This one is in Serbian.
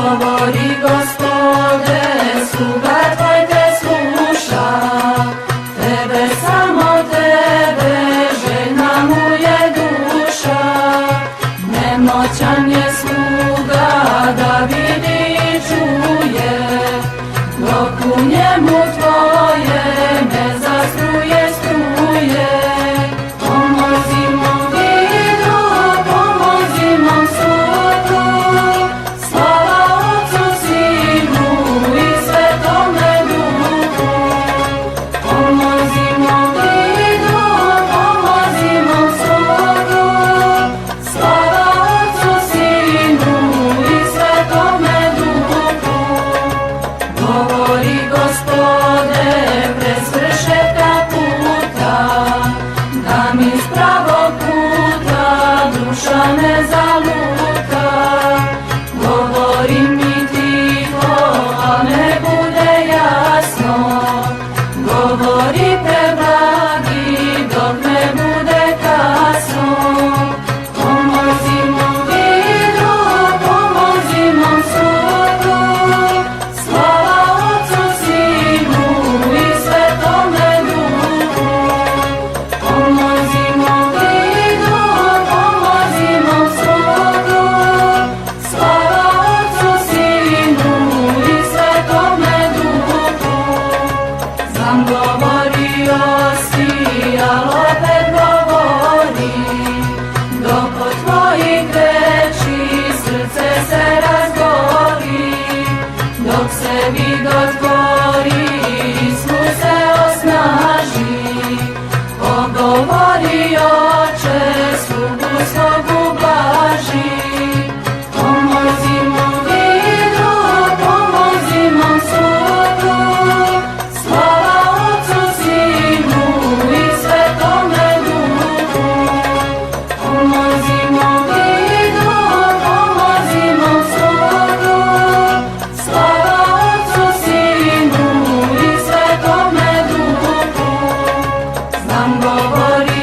Govori Gospode, sluga tvoj te sluša, tebe, samo tebe, željna mu je duša. Nemoćan je sluga da vidi i čuje, dok u njemu tvoje ne zastruje struje. Pomozi mom vidu, pomozi mom sudu, slava Otcu, Sinu i Svetome Duhu. Pomozi mom vidu, pomozi mom sudu, slava Otcu, Sinu i Svetome Duhu. Govori Gospode, pre svršetka puta, da mi s pravog puta duša ne zaluta. Govori mi tiho, a ne bude jasno, govori preblagi dok ne bude kasno. Pomozi mom vidu, pomozi mom sudu, slava Otcu, Sinu i Svetome Duhu. Pomozi mom vidu, pomozi mom sudu, slava Otcu, Sinu i Svetome Duhu. Znam govorio si, al opet govori, dok od tvojih reči srce se razgori. Dok se vid otvori, snu se osnaži, pogovori Oče, slugu svog ublaži. Pomozi mom vidu, pomozi mom sudu, slava Otcu, Sinu i Svetome Duhu. Pomozi mom vidu, pomozi mom sudu, slava Otcu, Sinu i Svetome Duhu. Znam govori